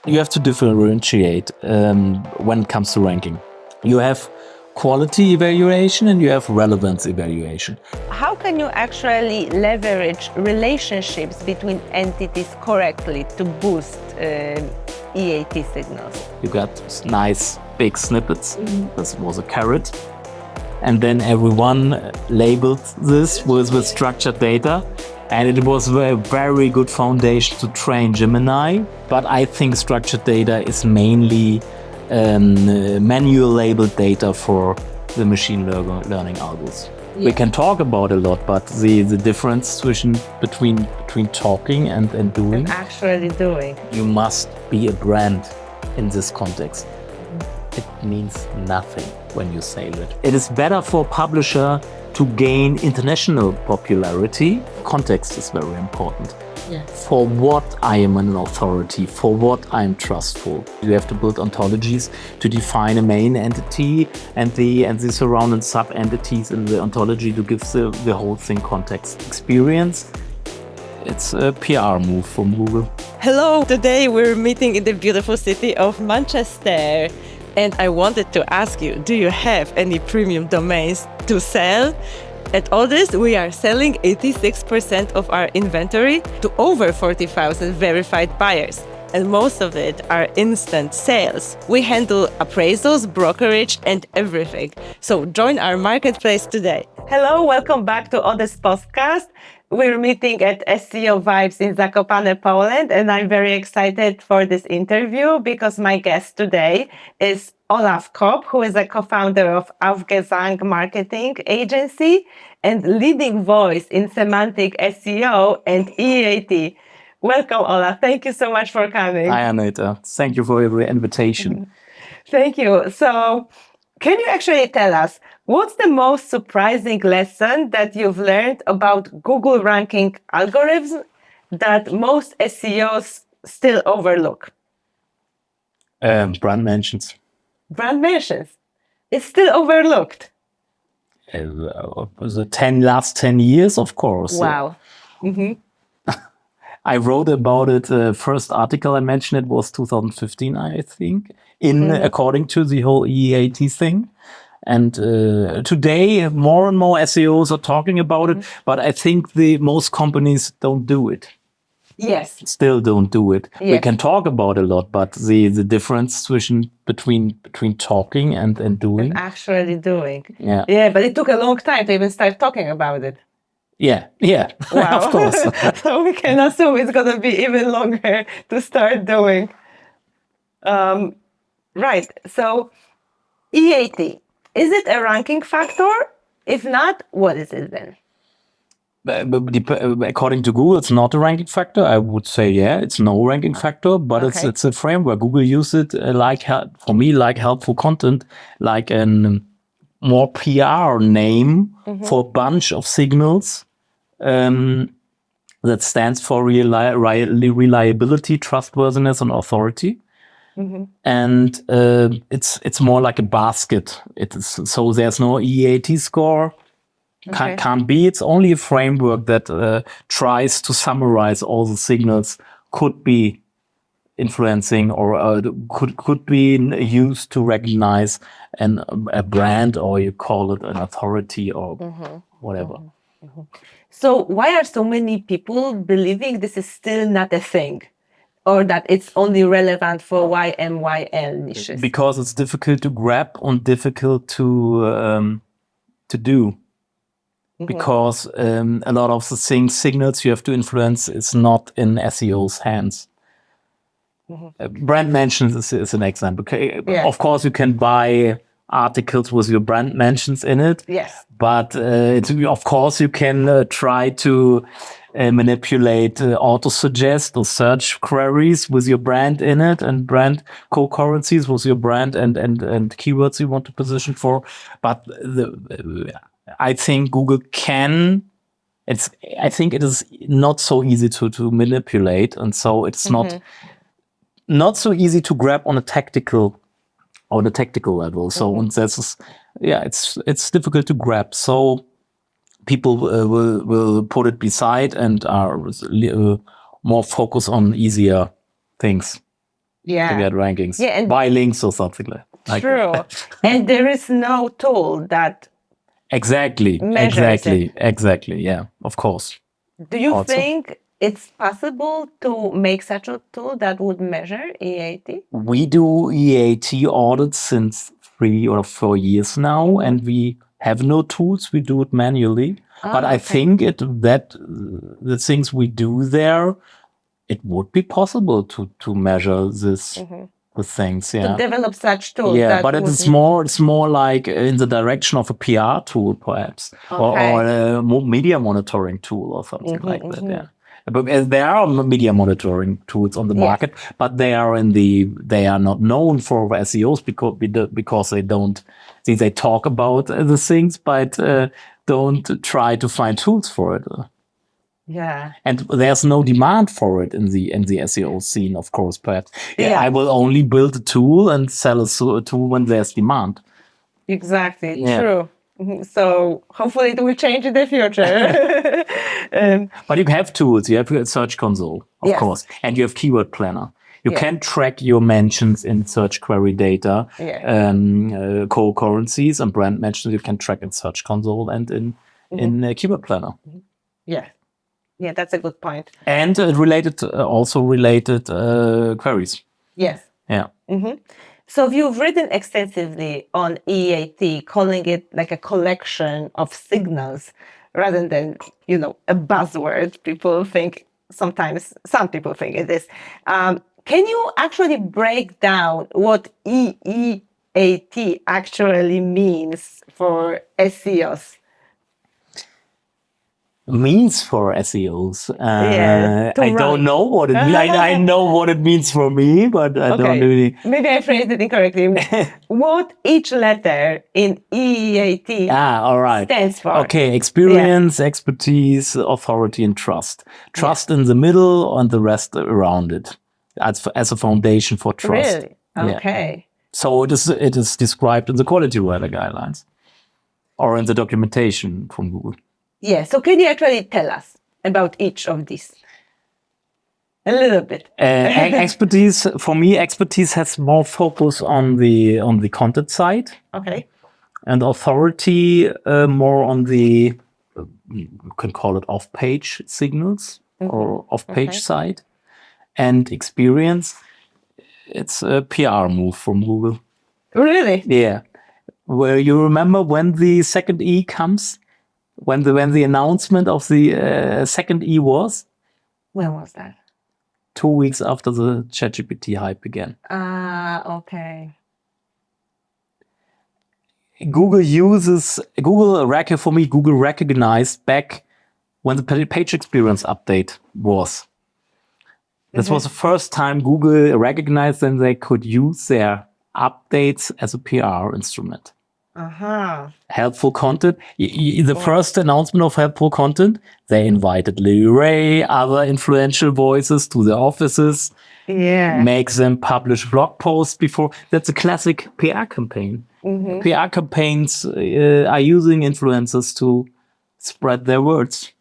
You have to differentiate when it comes to ranking. You have quality evaluation and you have relevance evaluation. How can you actually leverage relationships between entities correctly to boost EAT signals? You got nice big snippets. This was a carrot. And then everyone labeled this with structured data. And it was a very good foundation to train Gemini. But I think structured data is mainly manual labeled data for the machine learning algos. Yeah. We can talk about a lot, but the difference between talking and doing. And actually doing. You must be a brand in this context. It means nothing when you say that. It is better for a publisher to gain international popularity. Context is very important. Yes. For what I am an authority, for what I am trustful. You have to build ontologies to define a main entity and the surrounding sub-entities in the ontology to give the whole thing context. Experience. It's a PR move from Google. Hello, today we're meeting in the beautiful city of Manchester. And I wanted to ask you, do you have any premium domains to sell? At Odys, we are selling 86% of our inventory to over 40,000 verified buyers. And most of it are instant sales. We handle appraisals, brokerage, and everything. So join our marketplace today. Hello, welcome back to Odys podcast. We're meeting at SEO Vibes in Zakopane, Poland, and I'm very excited for this interview because my guest today is Olaf Kopp, who is a co-founder of Aufgesang marketing agency and leading voice in Semantic SEO and EEAT. Welcome, Olaf. Thank you so much for coming. Hi, Anita. Thank you for your invitation. Thank you. So, can you actually tell us what's the most surprising lesson that you've learned about Google ranking algorithms that most SEOs still overlook? Brand mentions. Brand mentions. It's still overlooked. The last 10 years, of course. Wow. Mm-hmm. I wrote about it. First article I mentioned it was 2015, I think, according to the whole EEAT thing. And today, more and more SEOs are talking about it, but I think most companies don't do it. Yes. Still don't do it. Yes. We can talk about a lot, but the difference between talking and doing. And actually doing. Yeah. Yeah, but it took a long time to even start talking about it. Yeah, wow. Of course. So we can assume it's going to be even longer to start doing. Right. So EAT, is it a ranking factor? If not, what is it then? According to Google, it's not a ranking factor. I would say, it's no ranking factor, but okay. It's a framework. Google used it like helpful content, like a more PR name for a bunch of signals. That stands for reliability, trustworthiness, and authority. Mm-hmm. And it's more like a basket. So there's no EEAT score. Okay. Can't be. It's only a framework that tries to summarize all the signals could be influencing or could be used to recognize a brand, or you call it an authority or whatever. Mm-hmm. So why are so many people believing this is still not a thing, or that it's only relevant for YMYL niches? Because it's difficult to grab and difficult to do. Mm-hmm. Because a lot of the signals you have to influence is not in SEO's hands. Mm-hmm. Brand mentions is an example. Okay. Yeah. Of course, you can buy articles with your brand mentions in it. Yes. But of course, you can try to manipulate auto-suggest or search queries with your brand in it, and brand co-currencies with your brand and keywords you want to position for. But I think Google can. I think it is not so easy to manipulate, and so it's not so easy to grab on the tactical level. So and that's it's difficult to grab. So people will put it beside and are more focused on easier things. Yeah. get rankings. Yeah, and buy links or something like true. And there is no tool that Exactly. measures it. Exactly. Yeah, of course. Do you Also. think it's possible to make such a tool that would measure EAT? We do EAT audits since 3 or 4 years now, and we have no tools. We do it manually. But I think the things we do there, it would be possible to measure this the things. Yeah. To develop such tools. Yeah, that but would it's more like in the direction of a PR tool, perhaps, or a media monitoring tool or something like that. Yeah, but there are media monitoring tools on the market, but they are not known for SEOs because they don't. They talk about the things, but don't try to find tools for it. Yeah. And there's no demand for it in the SEO scene, of course, perhaps. Yeah. I will only build a tool and sell a tool when there's demand. Exactly. Yeah. True. So hopefully it will change in the future. But you have tools. You have a Search Console, of course, and you have Keyword Planner. You can track your mentions in search query data, co-currencies and brand mentions. You can track in Search Console and in Keyword Planner. Yeah. Yeah, that's a good point. And related queries. Yes. Yeah. So you've written extensively on EAT, calling it like a collection of signals rather than, a buzzword. Some people think it is. Can you actually break down what EEAT actually means for SEOs? Means for SEOs. I don't know what it means. I know what it means for me, but I don't really. Maybe I phrased it incorrectly. What each letter in EEAT stands for? Okay, experience, expertise, authority, and trust. Trust in the middle and the rest around it. As a foundation for trust. Really? Okay. Yeah. So it is described in the quality writer guidelines or in the documentation from Google. Yeah, so can you actually tell us about each of these? A little bit. Expertise, for me, has more focus on the content side. Okay. And authority more on the, you can call it off-page signals or off-page side. And experience, it's a PR move from Google. Really? Yeah. Well, you remember when the second E comes? When the announcement of the second E was? When was that? 2 weeks after the ChatGPT hype began. Okay. Google recognized back when the page experience update was. This was the first time Google recognized that they could use their updates as a PR instrument. Helpful content. The first announcement of helpful content, they invited Lily Ray, other influential voices to their offices. Yeah. Make them publish blog posts before. That's a classic PR campaign. PR campaigns are using influencers to spread their words.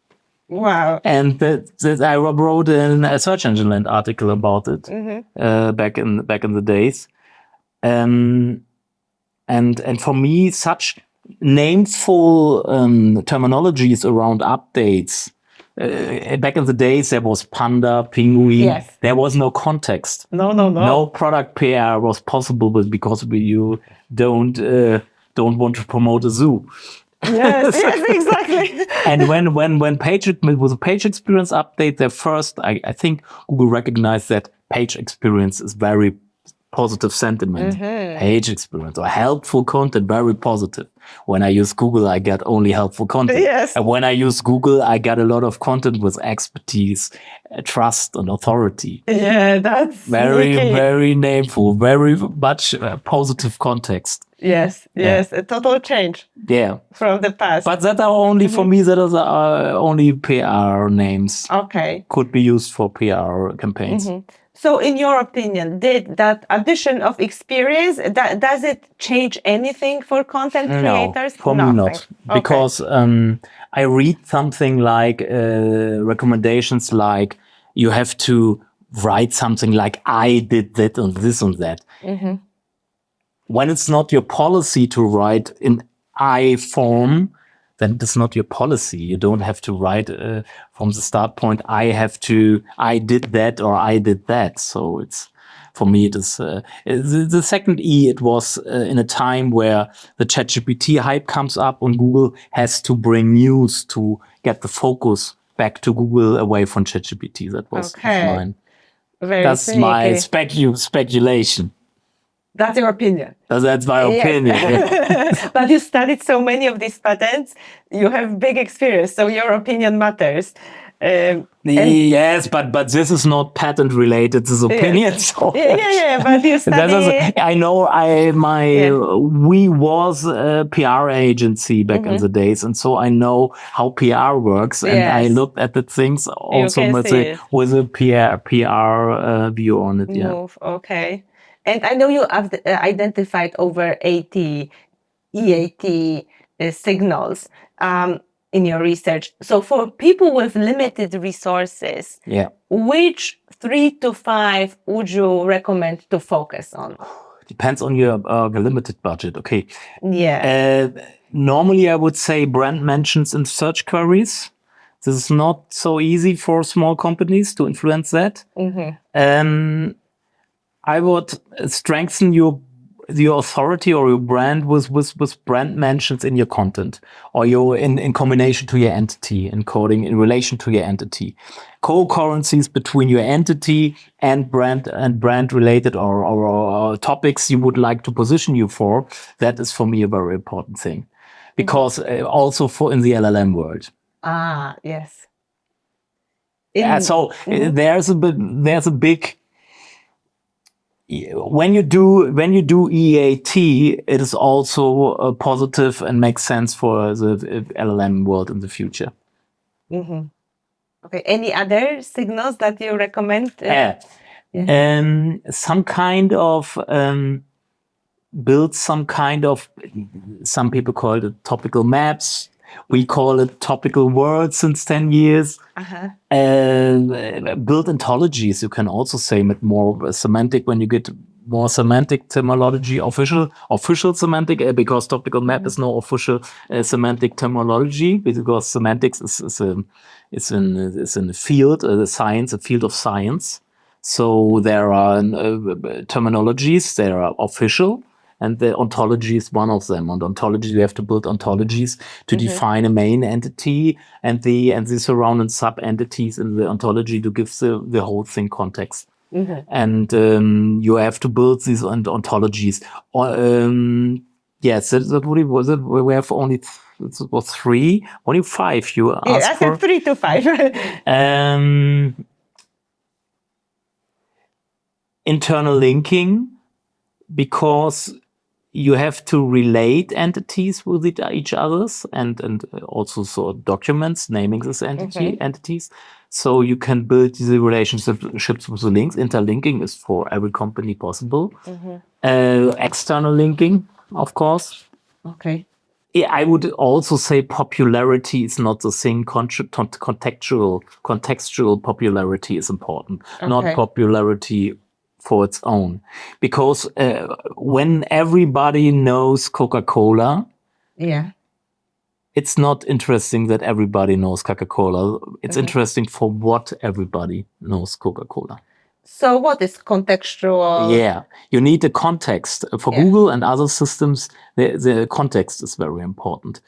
Wow. And that I wrote in a Search Engine Land article about it back in the days. And for me, such nameful terminologies around updates. Back in the days, there was Panda, Penguin. Yes. There was no context. No. No product PR was possible, but because you don't want to promote a zoo. Yes, exactly. And when page with a page experience update, I think Google recognized that page experience is very positive sentiment. Page experience or helpful content, very positive. When I use Google, I get only helpful content. Yes. And when I use Google, I get a lot of content with expertise, trust, and authority. Yeah, that's very nameful, very much positive context. Yes, a total change. Yeah, from the past. But that are only for me. That are only PR names. Okay, could be used for PR campaigns. So, in your opinion, did that addition of experience does it change anything for content creators? For me not, because I read something like recommendations like you have to write something like, I did that and this and that. When it's not your policy to write in I form, then it's not your policy. You don't have to write from the start point, I did that or I did that. So it's, for me, it is the second E. It was in a time where the ChatGPT hype comes up and Google has to bring news to get the focus back to Google away from ChatGPT. That was mine. That's my speculation. That's your opinion. That's my opinion. Yeah. But you studied so many of these patents. You have big experience, so your opinion matters. Yes, but this is not patent related. This is opinion. So yeah. But you study. I know. We was a PR agency back in the days, and so I know how PR works. And I looked at the things also with a PR view on it. Okay. And I know you have identified over 80 EEAT signals in your research. So for people with limited resources, which 3 to 5 would you recommend to focus on? Depends on your limited budget. Okay. Yeah. Normally, I would say brand mentions in search queries. This is not so easy for small companies to influence that. I would strengthen your authority or your brand with brand mentions in your content, or in combination to your entity, encoding in relation to your entity. Co-currencies between your entity and brand related or topics you would like to position you for. That is for me a very important thing, because also in the LLM world. Yes. There's a big. When you do EEAT, it is also positive and makes sense for the LLM world in the future. Okay. Any other signals that you recommend? Some kind of build some kind of, some people call it topical maps. We call it topical words since 10 years. Build ontologies, you can also say with more semantic, when you get more semantic terminology, official semantic, because topical map is no official semantic terminology, because semantics is in a field, a field of science. So there are terminologies, there are official, and the ontology is one of them. On ontologies, you have to build ontologies to define a main entity and the surrounding sub-entities in the ontology to give the whole thing context. And you have to build these ontologies. Yes, that what it was. We have only 3, only 5. You asked I said 3 to 5. Internal linking, because you have to relate entities with each others and also so documents naming this entities. So you can build the relationships with the links. Interlinking is for every company possible. External linking, of course. Okay. I would also say popularity is not the thing. Contextual popularity is important, not popularity for its own, because when everybody knows Coca-Cola, it's not interesting that everybody knows Coca-Cola. It's interesting for what everybody knows Coca-Cola. So what is contextual? Yeah, you need the context. For Google and other systems, the context is very important.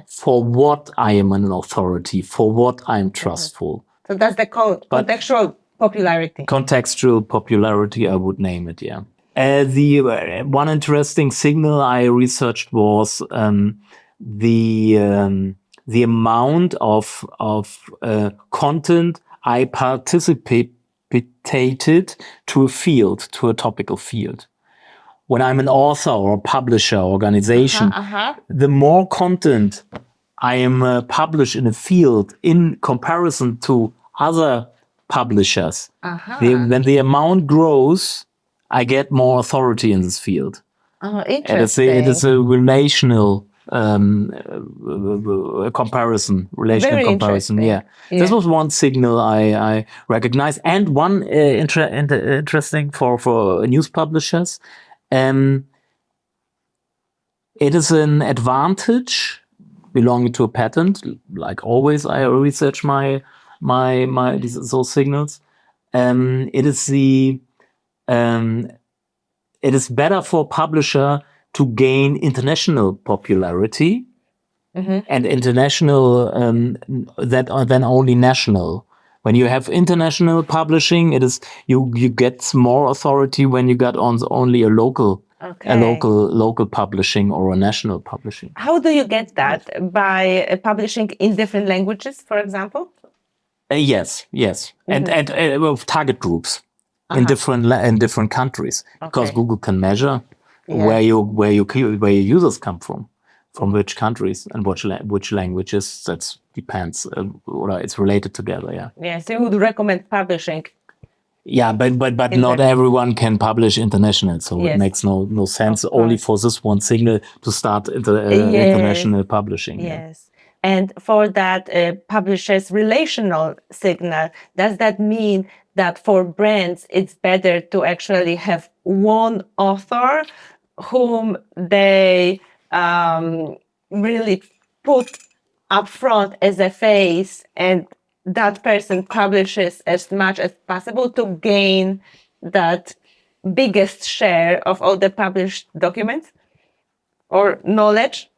For what I am an authority, for what I am trustful. So that's the contextual popularity. Contextual popularity, I would name it, The one interesting signal I researched was the amount of content I participated to a field, to a topical field. When I'm an author or a publisher organization, the more content I am published in a field in comparison to other publishers, when the amount grows, I get more authority in this field. Interesting. It is a relational comparison, relational Very comparison. interesting. Yeah. This was one signal I recognized, and one interesting for news publishers. It is an advantage belonging to a patent. Like always, I research those signals. It is better for a publisher to gain international popularity and international than only national. When you have international publishing, it is you get more authority when you got on only a local publishing or a national publishing. How do you get that? By publishing in different languages, for example? Yes, and with target groups in different countries, because Google can measure where your users come from which countries and which languages. That depends, or it's related together. Yeah. Yeah. So you would recommend publishing. Yeah, but not everyone can publish international, so it makes no sense only for this one signal to start international publishing. Yes. And for that publisher's relational signal, does that mean that for brands it's better to actually have one author whom they really put up front as a face, and that person publishes as much as possible to gain that biggest share of all the published documents or knowledge?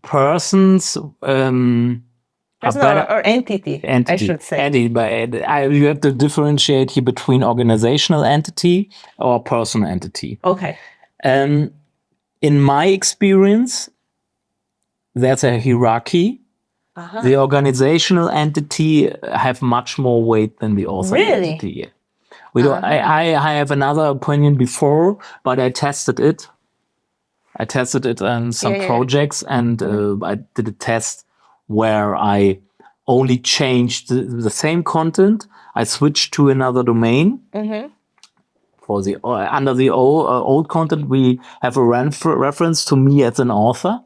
Persons or entity, I should say. Entity, but you have to differentiate here between organizational entity or personal entity. Okay. In my experience, there's a hierarchy. The organizational entity have much more weight than the author entity. Yeah. I have another opinion before, but I tested it. I tested it on some projects, and I did a test where I only changed the same content. I switched to another domain. For the under the old content, we have a reference to me as an author.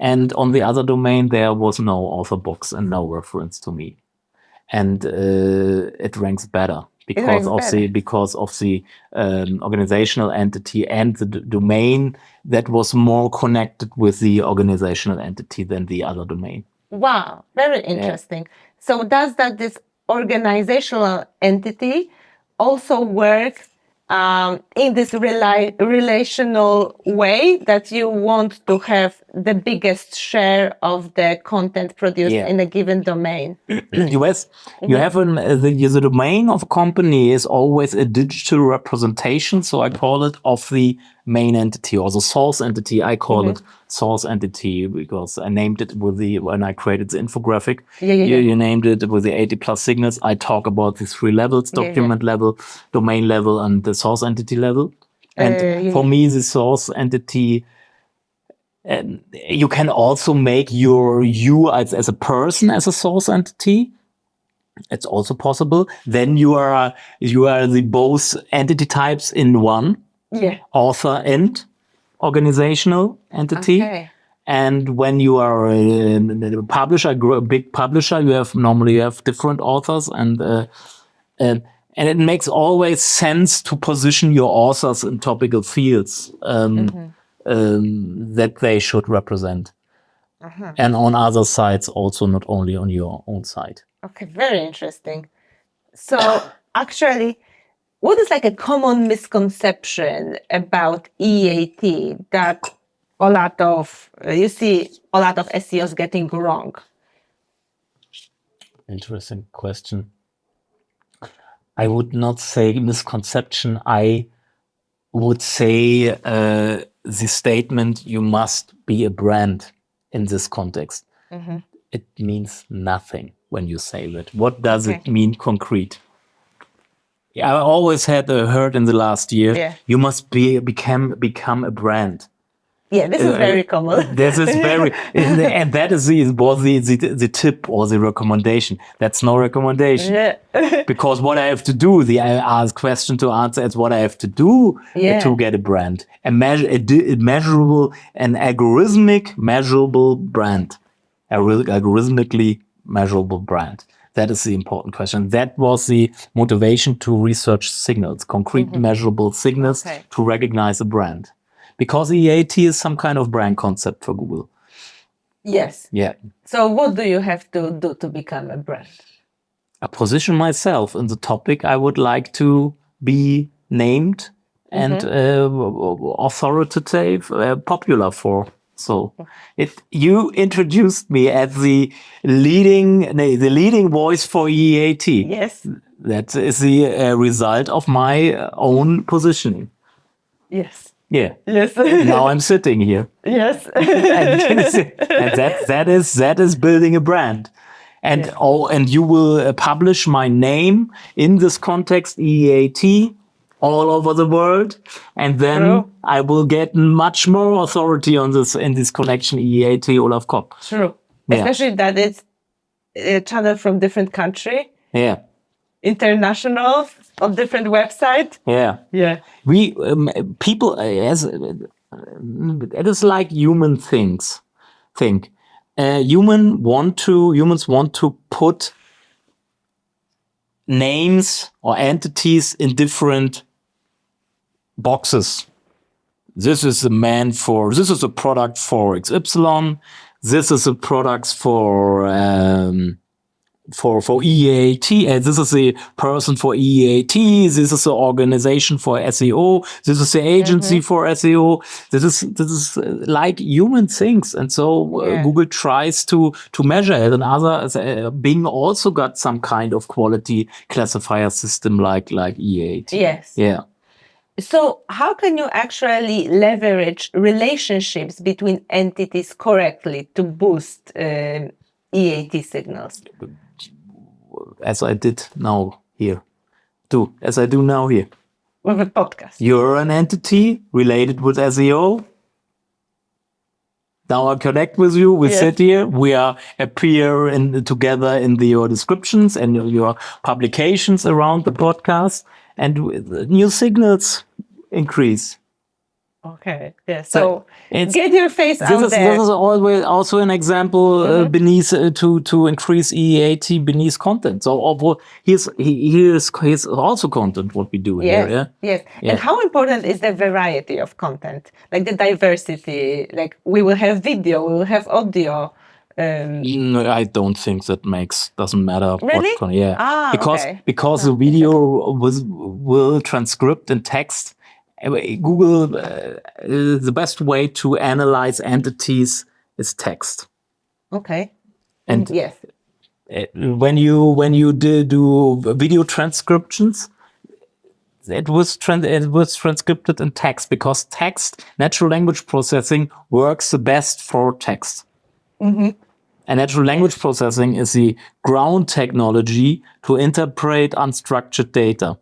And on the other domain, there was no author box and no reference to me. And it ranks better because of the organizational entity and the domain that was more connected with the organizational entity than the other domain. Wow, very interesting. So does this organizational entity also work in this relational way, that you want to have the biggest share of the content produced in a given domain? Yes, you have the domain of a company is always a digital representation, so I call it, of the main entity or the source entity. I call it source entity because I named it when I created the infographic. You named it with the 80+ signals. I talk about the 3 levels: document level, domain level, and the source entity level. And for me, the source entity, you can also make you as a person as a source entity. It's also possible. Then you are the both entity types in one. Author and organizational entity. And when you are a publisher, a big publisher, you have different authors, and it makes always sense to position your authors in topical fields that they should represent. And on other sites also, not only on your own site. Okay, very interesting. So actually, what is like a common misconception about EEAT that you see a lot of SEOs getting wrong? Interesting question. I would not say misconception. I would say the statement, you must be a brand in this context. It means nothing when you say that. What does it mean concrete? I always had heard in the last year, you must become a brand. Yeah, this is very common. This is very, and that is the tip or the recommendation. That's no recommendation. Yeah. Because what I have to do, the asked question to answer is what I have to do to get a brand, a measurable, an algorithmic measurable brand, algorithmically measurable brand. That is the important question. That was the motivation to research signals, concrete measurable signals to recognize a brand. Because EEAT is some kind of brand concept for Google. Yes. Yeah. So what do you have to do to become a brand? I position myself in the topic I would like to be named and authoritative, popular for. So you introduced me as the leading voice for EEAT. Yes. That is the result of my own positioning. Yes. Yeah. Yes. Now I'm sitting here. Yes. and that is building a brand. And and you will publish my name in this context, EEAT, all over the world, and then I will get much more authority on this in this connection, EEAT Olaf Kopp. True. Especially that it's a channel from different country. Yeah. International on different website. Yeah. Yeah. We people it is like human things. Humans want to put names or entities in different boxes. This is a product for XY. This is a product for EEAT, and this is a person for EEAT, this is the organization for SEO, this is the agency for SEO. This is like human things, and so Google tries to measure it. And Bing also got some kind of quality classifier system like EEAT. Yes. Yeah. So how can you actually leverage relationships between entities correctly to boost EEAT signals? As I did now here. As I do now here. With a podcast. You're an entity related with SEO. Now I connect with you. We sit here. We appear together in your descriptions and your publications around the podcast, and new signals increase. Okay. Yeah. So get your face out there. This is always also an example beneath to increase EEAT beneath content. So here's also content what we do here. Yeah. Yes. And how important is the variety of content, like the diversity? Like we will have video, we will have audio. No, I don't think that doesn't matter. Really? Because the video will transcript in text. Google, the best way to analyze entities is text. Okay. And yes, when you do video transcriptions, it was transcribed in text, because natural language processing works the best for text. And natural language processing is the ground technology to interpret unstructured data.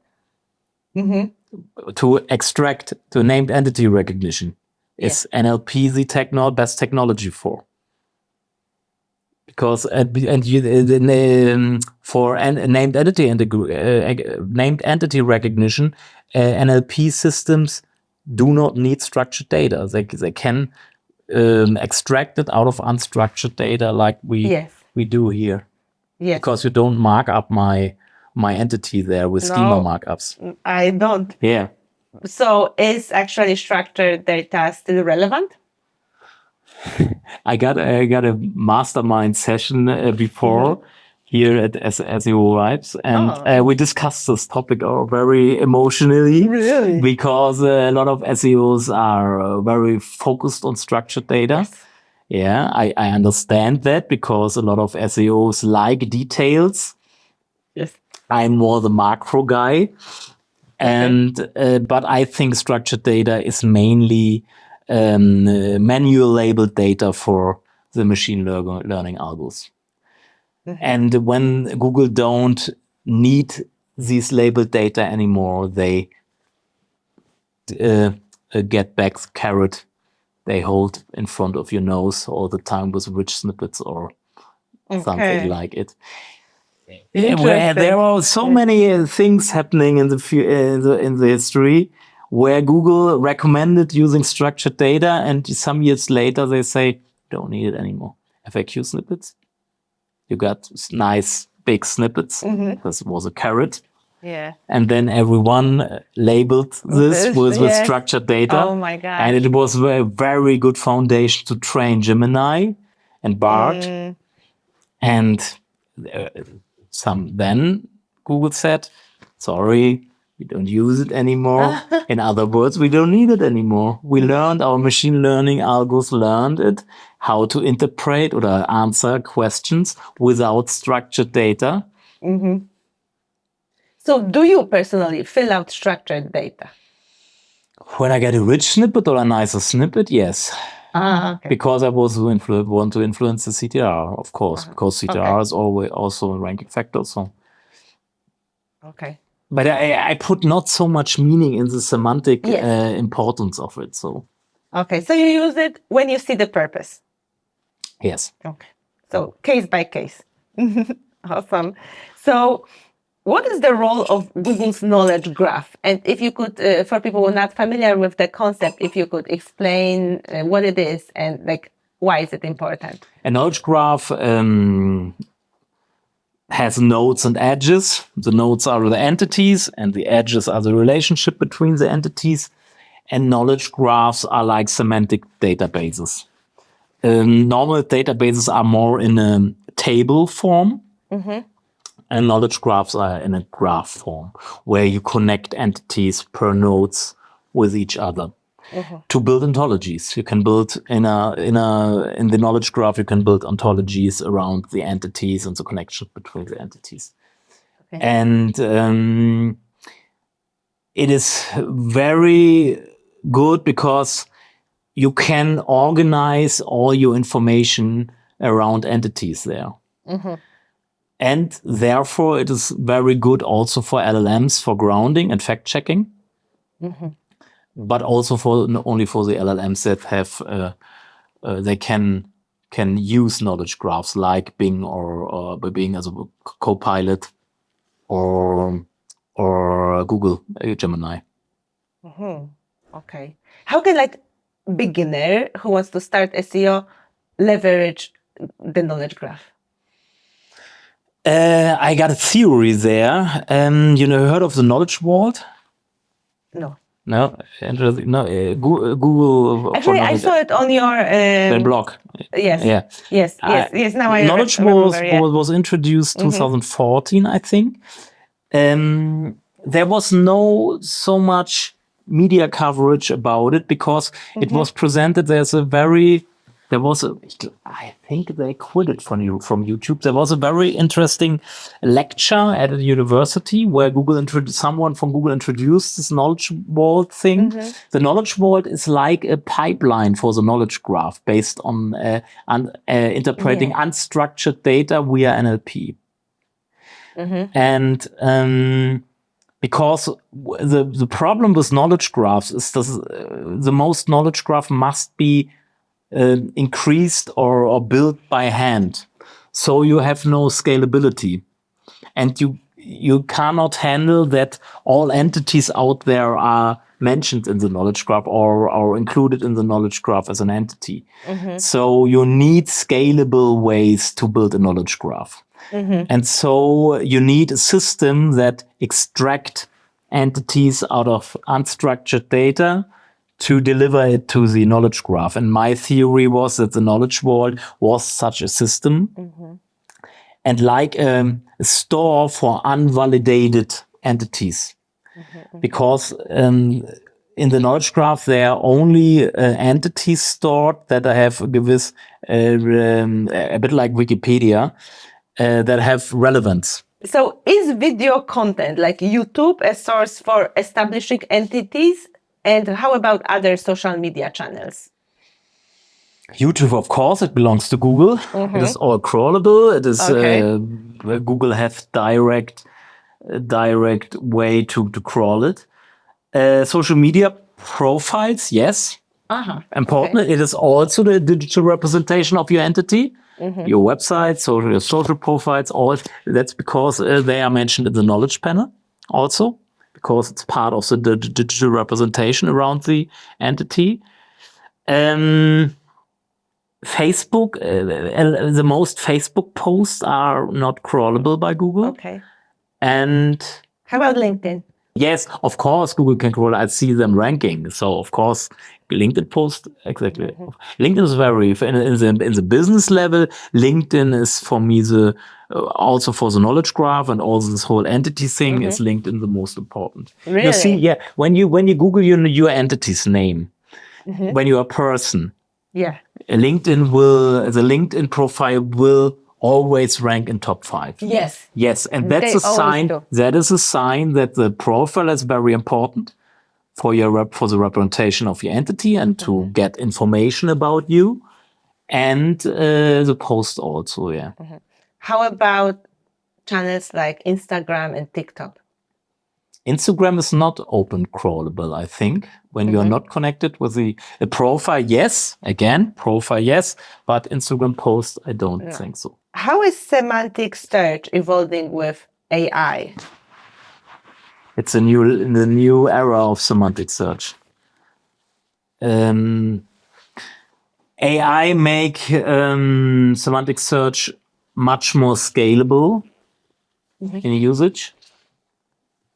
To extract to named entity recognition is NLP the best technology for. Because for named entity recognition, NLP systems do not need structured data. They can extract it out of unstructured data like we do here. Yes. Because you don't mark up my entity there with schema markups. I don't. Yeah. So is actually structured data still relevant? I got a mastermind session before here at SEO Vibes, and we discussed this topic very emotionally. Really? Because a lot of SEOs are very focused on structured data. Yes. Yeah, I understand that, because a lot of SEOs like details. Yes. I'm more the macro guy, but I think structured data is mainly manual labeled data for the machine learning algos. And when Google don't need these labeled data anymore, they get back carrot they hold in front of your nose all the time with rich snippets or something like it. Where there are so many things happening in the history where Google recommended using structured data, and some years later they say don't need it anymore. FAQ snippets, you got nice big snippets. This was a carrot. Yeah. And then everyone labeled this with structured data. Oh my God. And it was a very good foundation to train Gemini and Bard. And then Google said, sorry, we don't use it anymore. In other words, we don't need it anymore. We learned, our machine learning algos learned it, how to interpret or answer questions without structured data. So do you personally fill out structured data? When I get a rich snippet or a nicer snippet, yes. Okay. Because I want to influence the CTR, of course, because CTR is always also a ranking factor. So. Okay. But I put not so much meaning in the semantic importance of it. So. Okay, so you use it when you see the purpose. Yes. Okay. So case by case. Awesome. So what is the role of Google's knowledge graph? And if you could, for people who are not familiar with the concept, if you could explain what it is and like why is it important? A knowledge graph has nodes and edges. The nodes are the entities and the edges are the relationship between the entities. And knowledge graphs are like semantic databases. Normal databases are more in a table form. And knowledge graphs are in a graph form where you connect entities per nodes with each other. To build ontologies, you can build in the knowledge graph. You can build ontologies around the entities and the connection between the entities. And it is very good because you can organize all your information around entities there. And therefore, it is very good also for LLMs for grounding and fact checking, but also for not only for the LLMs that have they can use knowledge graphs like Bing or Bing as a co-pilot or Google Gemini. Okay. How can like beginner who wants to start SEO leverage the knowledge graph? I got a theory there. Heard of the knowledge vault? No. No, interesting. No, Google. Actually, I saw it on your blog. Yes. Yeah. Yes. Now I knowledge was introduced 2014, I think. There was no so much media coverage about it because it was presented. I think they quit it from YouTube. There was a very interesting lecture at a university where someone from Google introduced this knowledge vault thing. The knowledge vault is like a pipeline for the knowledge graph based on interpreting unstructured data via NLP. And because the problem with knowledge graphs is that the most knowledge graph must be increased or built by hand. So you have no scalability. And you cannot handle that all entities out there are mentioned in the knowledge graph or included in the knowledge graph as an entity. So you need scalable ways to build a knowledge graph. And so you need a system that extract entities out of unstructured data to deliver it to the knowledge graph. And my theory was that the knowledge vault was such a system and like a store for unvalidated entities. Because in the knowledge graph, there are only entities stored that have a bit like Wikipedia, that have relevance. So is video content like YouTube a source for establishing entities? And how about other social media channels? YouTube, of course, it belongs to Google. It is all crawlable. It is Google have direct way to crawl it. Social media profiles, yes. Important. Okay. It is also the digital representation of your entity, your website, so your social profiles. All that's because they are mentioned in the knowledge panel, also because it's part of the digital representation around the entity. Facebook, the most Facebook posts are not crawlable by Google. Okay. And How about LinkedIn? yes, of course, Google can crawl. I see them ranking. So of course, LinkedIn post exactly. LinkedIn is very in the business level. LinkedIn is for me the also for the knowledge graph and all this whole entity thing is LinkedIn the most important. Really? You see, yeah, when you Google your entity's name, when you're a person, Yeah. the LinkedIn profile will always rank in top 5. Yes. Yes, and that's They a always sign. do. That is a sign that the profile is very important for for the representation of your entity and to get information about you, and the post also. Yeah. How about channels like Instagram and TikTok? Instagram is not open crawlable, I think, when you are not connected with the profile. Yes, again, profile, yes, but Instagram post, I don't think so. How is semantic search evolving with AI? It's the new era of semantic search. AI make semantic search much more scalable in usage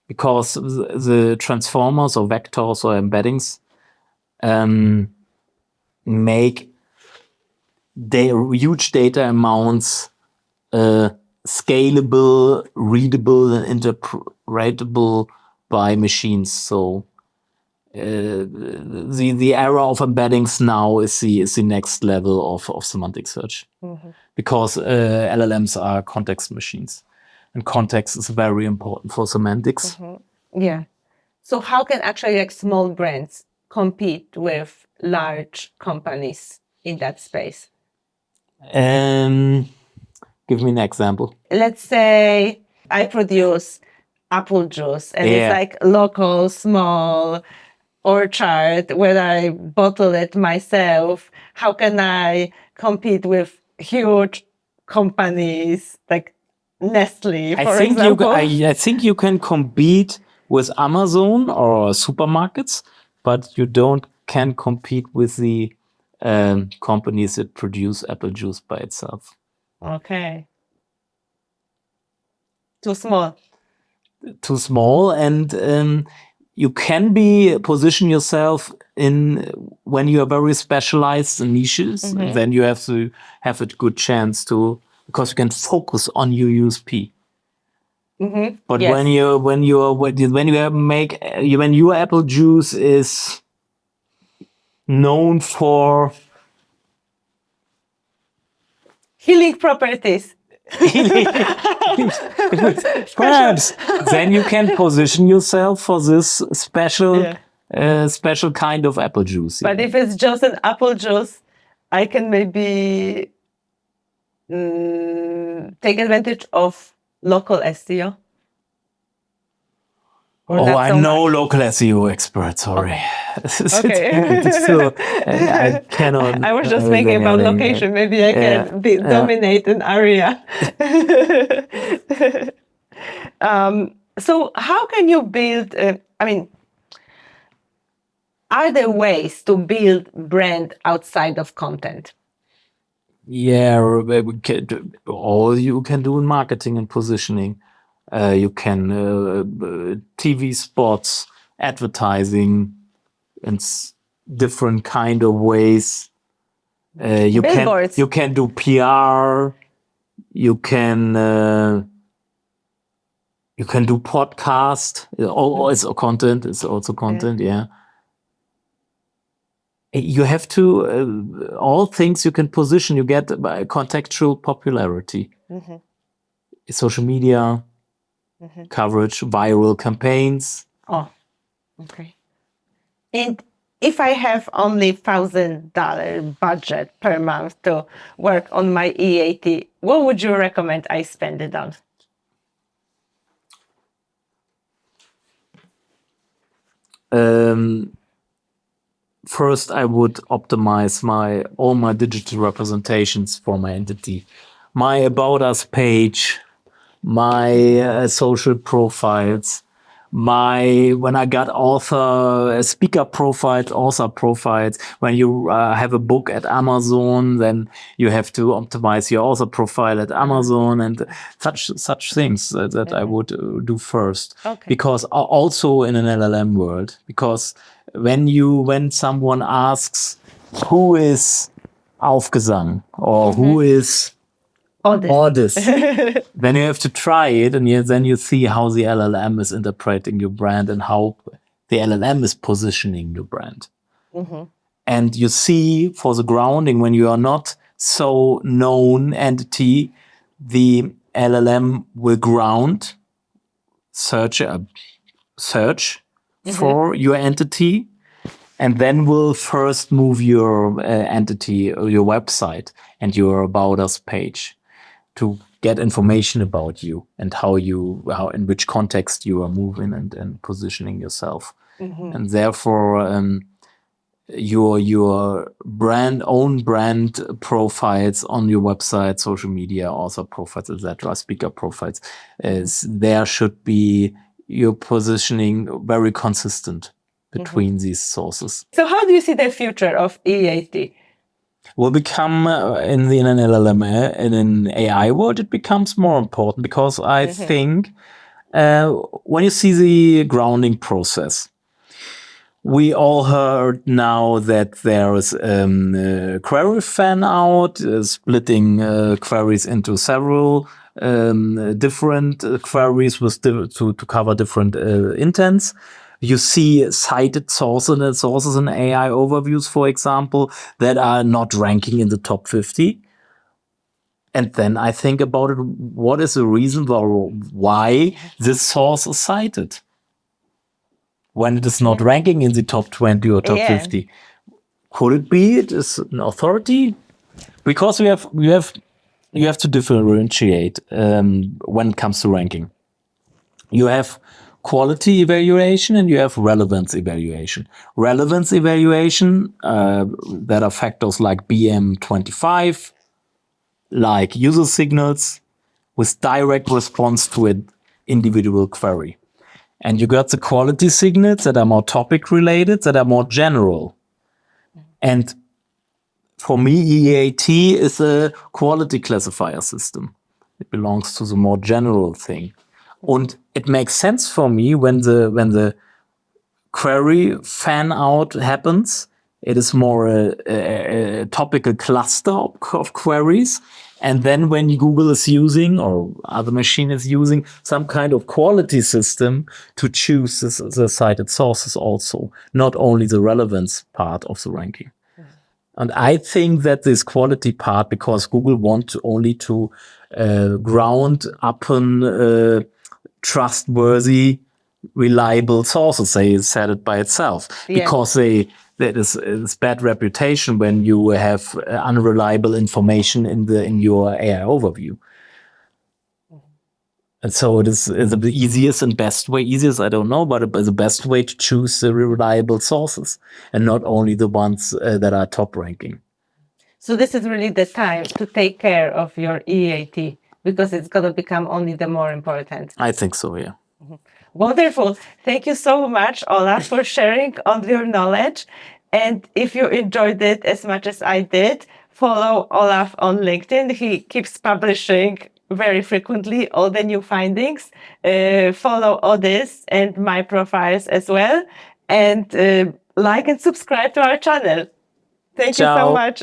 because the transformers or vectors or embeddings make huge data amounts scalable, readable, and interpretable by machines. So the era of embeddings now is the next level of semantic search because LLMs are context machines, and context is very important for semantics. Yeah. So how can actually like small brands compete with large companies in that space? Give me an example. Let's say I produce apple juice and it's Yeah. like local, small orchard where I bottle it myself. How can I compete with huge companies like Nestle, for example? I think you can compete with Amazon or supermarkets, but you can compete with the companies that produce apple juice by itself. Okay. Too small. Too small, and you can position yourself in when you are very specialized in niches. Then you have to have a good chance to because you can focus on your USP. But Yes. when your apple juice is known for Healing properties. perhaps then you can position yourself for this special special kind of apple juice. But if it's just an apple juice, I can maybe take advantage of local SEO. Or not I'm so no much? local SEO expert. Sorry. Okay. Still, I cannot. I was just thinking about location. Maybe I can dominate an area. So how can you build? Are there ways to build brand outside of content? Yeah, all you can do in marketing and positioning. You can TV spots, advertising, and different kind of ways. Billboards. You can do PR. You can do podcast. It's content. It's also content. Yeah. You have to all things you can position. You get by contextual popularity, social media coverage, viral campaigns. Oh, okay. And if I have only $1,000 budget per month to work on my EEAT, what would you recommend I spend it on? first I would optimize all my digital representations for my entity. My About Us page, my social profiles, when I got speaker profiles, author profiles. When you have a book at Amazon, then you have to optimize your author profile at Amazon and such things that I would do first. Okay. Because also in an LLM world, because when someone asks who is Aufgesang or who is Odys, then you have to try it, and then you see how the LLM is interpreting your brand and how the LLM is positioning your brand. And you see, for the grounding, when you are not so known entity, the LLM will ground search for your entity, and then will first move your entity or your website and your About Us page to get information about you and how in which context you are moving and positioning yourself. And therefore your own brand profiles on your website, social media, author profiles, etc., speaker profiles, there should be your positioning very consistent between these sources. So how do you see the future of EEAT? Will become in an LLM, in an AI world, it becomes more important, because I think when you see the grounding process, we all heard now that there is query fan out, splitting queries into several different queries to cover different intents. You see cited sources in AI overviews, for example, that are not ranking in the top 50. And then I think about it, what is the reason why this source is cited when it is not ranking in the top 20 or top 50? Could it be it is an authority? Because you have to differentiate when it comes to ranking. You have quality evaluation and you have relevance evaluation. Relevance evaluation, that are factors like BM25, like user signals with direct response to an individual query. And you got the quality signals that are more topic related, that are more general. And for me, EEAT is a quality classifier system. It belongs to the more general thing. And it makes sense for me when the query fan out happens. It is more a topical cluster of queries. And then when Google is using, or other machine is using, some kind of quality system to choose the cited sources also, not only the relevance part of the ranking. And I think that this quality part, because Google wants only to ground upon trustworthy, reliable sources. They said it by itself, because that is bad reputation when you have unreliable information in your AI overview. And so it is the easiest and best way. Easiest, I don't know, but the best way to choose the reliable sources, and not only the ones that are top ranking. So this is really the time to take care of your EEAT, because it's going to become only the more important. I think so, yeah. Wonderful. Thank you so much, Olaf, for sharing all your knowledge. And if you enjoyed it as much as I did, follow Olaf on LinkedIn. He keeps publishing very frequently all the new findings. Follow Odys and my profiles as well. And like and subscribe to our channel. Thank you so much.